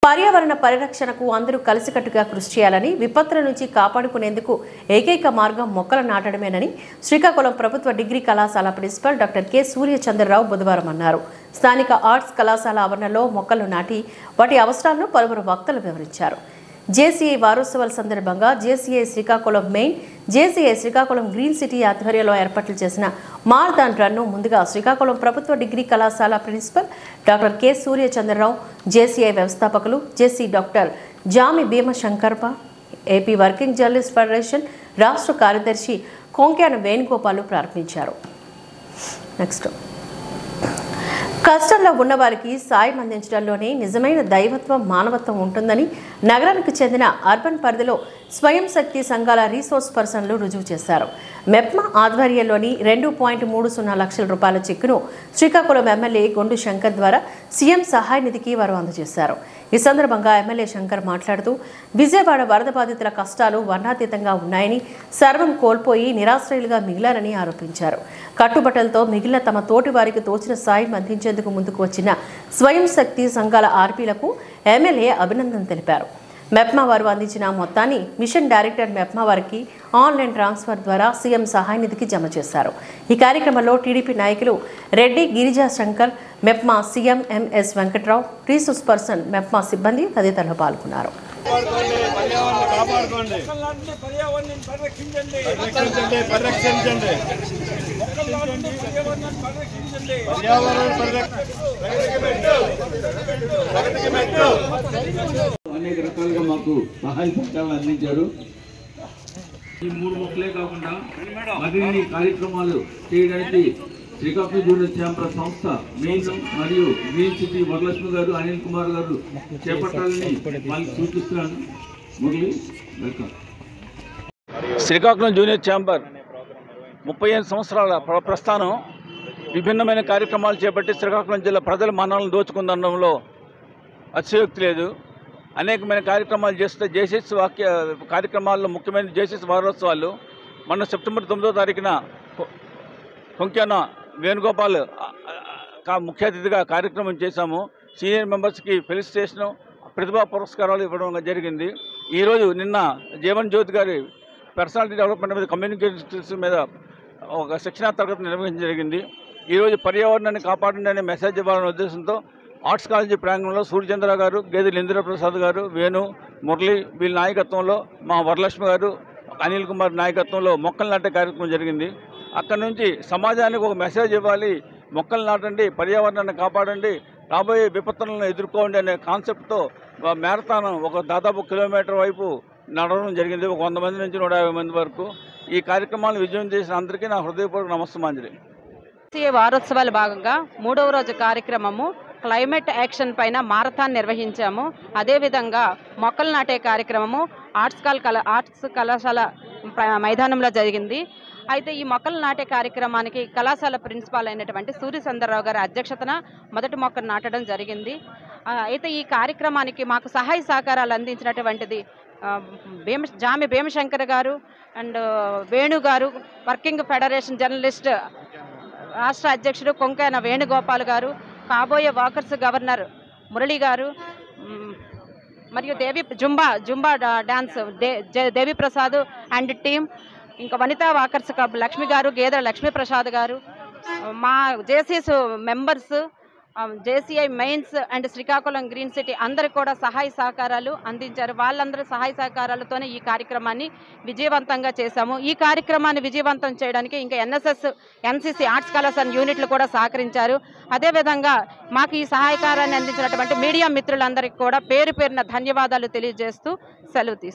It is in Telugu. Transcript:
పర్యావరణ పరిరక్షణకు అందరూ కలిసికట్టుగా కృషి చేయాలని, విపత్తుల నుంచి కాపాడుకునేందుకు ఏకైక మార్గం మొక్కలు నాటడమేనని శ్రీకాకుళం ప్రభుత్వ డిగ్రీ కళాశాల ప్రిన్సిపల్ డాక్టర్ కె సూర్యచంద్రరావు బుధవారం అన్నారు. స్థానిక ఆర్ట్స్ కళాశాల ఆవరణలో మొక్కలు నాటి వాటి అవసరాలను పలువురు వక్తలు వివరించారు. జేసీఐ వారోత్సవాల సందర్భంగా JCI Srikakulam main, JCI Srikakulam green city ఆధ్వర్యంలో ఏర్పాట్లు చేసిన మారథాన్ రన్ను ముందుగా శ్రీకాకుళం ప్రభుత్వ డిగ్రీ కళాశాల principal doctor K Suryachandrarao, JCI వ్యవస్థాపకులు జేసీ డాక్టర్ జామి భీమశంకర్ప, ఏపీ వర్కింగ్ జర్నలిస్ట్ ఫెడరేషన్ రాష్ట్ర కార్యదర్శి కొంక్యాన వేణుగోపాల్ ప్రారంభించారు. నెక్స్ట్, కష్టంలో ఉన్నవారికి సాయం అందించడంలోనే నిజమైన దైవత్వం, మానవత్వం ఉంటుందని నగరానికి చెందిన అర్బన్ పరిధిలో స్వయం శక్తి సంఘాల రీసోర్స్ పర్సన్లు రుజువు చేశారు. మెప్మా ఆధ్వర్యంలోని 2.30 లక్షల రూపాయల చెక్కును శ్రీకాకుళం ఎమ్మెల్యే గొండు శంకర్ ద్వారా సీఎం సహాయ నిధికి వారు అందజేశారు. ఈ సందర్భంగా ఎమ్మెల్యే శంకర్ మాట్లాడుతూ, విజయవాడ వరద బాధితుల కష్టాలు వర్ణాతీతంగా ఉన్నాయని, సర్వం కోల్పోయి నిరాశ్రయులుగా మిగిలారని ఆరోపించారు. కట్టుబట్టలతో మిగిలిన తమ తోటి వారికి తోచిన సాయం అందించేందుకు ముందుకు వచ్చిన స్వయం శక్తి సంఘాల ఆర్పీలకు ఎమ్మెల్యే అభినందనలు తెలిపారు. మెప్మా వారు అందించిన మొత్తాన్ని మిషన్ డైరెక్టర్ మెప్మా వారికి ఆన్లైన్ ట్రాన్స్ఫర్ ద్వారా సీఎం సహాయ నిధికి జమ చేశారు. ఈ కార్యక్రమంలో టీడీపీ నాయకులు Reddy Girija Shankar, MEPMA CM MS Venkatrao, resource person MEPMA సిబ్బంది తదితరులు పాల్గొన్నారు. అనేక రకాలుగా మాకు సహాయ సహకారాలు అందించారు. ఈ 3 మొక్కలే కాకుండా మరిన్ని కార్యక్రమాలు చేయడానికి శ్రీకాకుళం జూనియర్ ఛాంబర్ సంస్థ మెయిన్ మరియు గ్రీన్ సిటీ వరలక్ష్మి గారు, అనిల్ కుమార్ గారు చేపట్టాలని వాళ్ళకి సూచిస్తున్నాను. Murali, welcome. Srikakulam junior chamber 35 సంవత్సరాల ప్రస్థానం విభిన్నమైన కార్యక్రమాలు చేపట్టి శ్రీకాకుళం జిల్లా ప్రజల మన్ననలను దోచుకుందనడంలో అతిశయోక్తి లేదు. అనేకమైన కార్యక్రమాలు చేస్తే జేసీఎస్ కార్యక్రమాల్లో ముఖ్యమైన జేసీఎస్ వారోత్సవాలు మొన్న సెప్టెంబర్ 9వ తారీఖున కొంక్యాన వేణుగోపాల్ ముఖ్య అతిథిగా కార్యక్రమం చేశాము. సీనియర్ మెంబర్స్కి ఫెలిసిటేషను, ప్రతిభా పురస్కారాలు ఇవ్వడం జరిగింది. ఈరోజు నిన్న జీవన్ జ్యోతి గారి పర్సనాలిటీ డెవలప్మెంట్ మీద, కమ్యూనికేషన్ స్కిల్స్ మీద ఒక శిక్షణా తరగతి నిర్వహించడం జరిగింది. ఈరోజు పర్యావరణాన్ని కాపాడండి అనే మెసేజ్ ఇవ్వాలనే ఉద్దేశంతో ఆర్ట్స్ కాలేజీ ప్రాంగణంలో సూర్యచంద్ర గారు, గేదెల ఇంద్రప్రసాద్ గారు, వేణు, మురళి వీళ్ళ నాయకత్వంలో, మా వరలక్ష్మి గారు, అనిల్ కుమార్ నాయకత్వంలో మొక్కలు నాటే కార్యక్రమం జరిగింది. అక్కడి నుంచి సమాజానికి ఒక మెసేజ్ ఇవ్వాలి, మొక్కలు నాటండి, పర్యావరణాన్ని కాపాడండి, రాబోయే విపత్తులను ఎదుర్కోండి అనే కాన్సెప్ట్తో మ్యారథాన్ ఒక దాదాపు కిలోమీటర్ వైపు నడవడం జరిగింది. ఒక 100 మంది నుంచి 150 మంది వరకు. ఈ కార్యక్రమాలను విజయం చేసిన అందరికీ నా హృదయపూర్వక నమస్సుమాంజలి. వారోత్సవాల భాగంగా 3వ రోజు కార్యక్రమము క్లైమేట్ యాక్షన్ పైన మారథాన్ నిర్వహించాము. అదేవిధంగా మొక్కలు నాటే కార్యక్రమము ఆర్ట్స్ కళాశాల మైదానంలో జరిగింది. అయితే ఈ మొక్కలు నాటే కార్యక్రమానికి కళాశాల ప్రిన్సిపాల్ అయినటువంటి సూర్యచంద్రరావు గారి అధ్యక్షతన మొదటి మొక్కను నాటడం జరిగింది. అయితే ఈ కార్యక్రమానికి మాకు సహాయ సహకారాలు అందించినటువంటిది జామి భీమశంకర్ గారు అండ్ వేణు గారు, వర్కింగ్ ఫెడరేషన్ జర్నలిస్ట్ రాష్ట్ర అధ్యక్షుడు కొంక్యాన వేణుగోపాల్ గారు, కాబోయే వాకర్స్ గవర్నర్ మురళి గారు, మరియు Zumba dance Devi Prasad and team, ఇంకా వనితా వాకర్స్ క్లబ్ లక్ష్మి గారు, గేదెల లక్ష్మీప్రసాద్ గారు, మా JCS members, JCI mains and Srikakulam green city అందరికి కూడా సహాయ సహకారాలు అందించారు. వాళ్ళందరూ సహాయ సహకారాలతోనే ఈ కార్యక్రమాన్ని విజయవంతంగా చేశాము. ఈ కార్యక్రమాన్ని విజయవంతం చేయడానికి ఇంకా ఎన్ఎస్ఎస్, ఎన్సీసీ ఆర్ట్స్ కళాశాల యూనిట్లు కూడా సహకరించారు. అదేవిధంగా మాకు ఈ సహాయకారాన్ని అందించినటువంటి మీడియా మిత్రులందరికీ కూడా పేరు పేరున ధన్యవాదాలు తెలియజేస్తూ సెలవు తీసుకుంటాం.